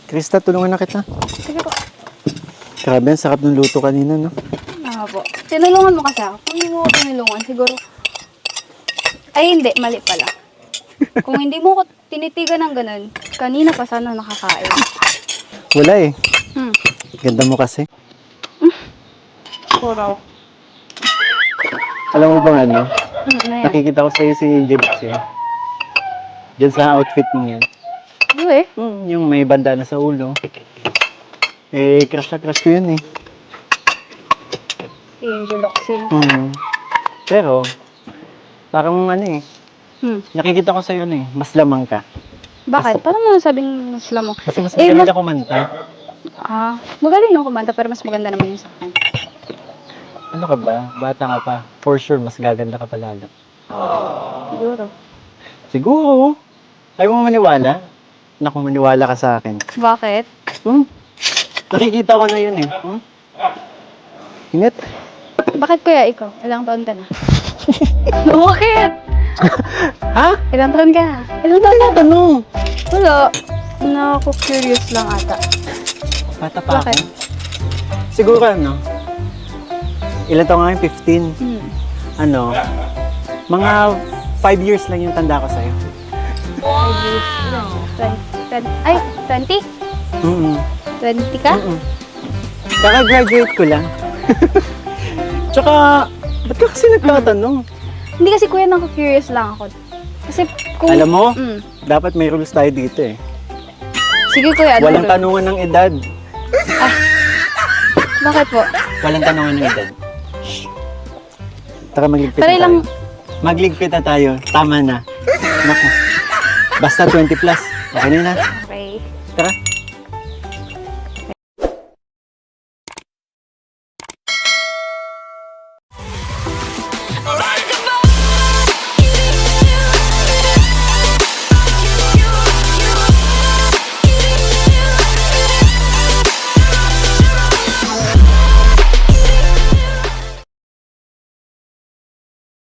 Krista, tulungan na kita. Sige po. Grabe, ang sarap ng luto kanina, no? Po. Tinulungan mo kasi ako. Kung hindi mo ako tinulungan, siguro... Ay, hindi. Mali pala. Kung hindi mo ako tinitigan ng ganun, kanina pa sana nakakain. Wala eh. Hmm. Ganda mo kasi. Puraw. Alam mo bang ano? Ano yan? Nakikita ko sa'yo si Jibs eh. Diyan sa outfit mo yan. Ano eh? Yung may bandana sa ulo. Eh, crush na crush ko yun eh. Angel Oxin. Pero, parang ano eh. Nakikita ko sa'yo ano eh. Mas lamang ka. Bakit? Paano mo nasabing mas lamang? Kasi mas Eh, magaling ako kumanta. Magaling yung kumanta pero mas maganda naman yung sa akin. Ano ka ba? Bata ka pa. For sure, mas gaganda ka pa lalo. Siguro. Siguro. Ayaw mo maniwala? Naku, maniwala ka sa akin. Bakit? Nakikita ko na yun eh. Init. Bakit kuya ikaw? Ilang taon ka na? Bakit? Ha? Ilang taon ka na? Ano ba natanong? Wala. Curious lang ata. Bata pa ako. Bakit? Siguro ano? Ilan taon nga yung 15? Ano? Mga 5 years lang yung tanda ko sa'yo. 5 years. 20. Ay, 20? 20 ka? Kaka-graduate ko lang. Tsaka, ba't ka kasi nagtatanong? Hindi kasi kuya, curious lang ako. Kasi kung... Alam mo, dapat may rules tayo dito eh. Sige kuya, ano Walang ba? tanungan ng edad. Bakit po? Walang tanungan ng edad. Tara, magligpit Pero na ilang... tayo. Magligpit na tayo. Tama na. Naku. Basta 20 plus. Okay na yun ha? Okay. Tara.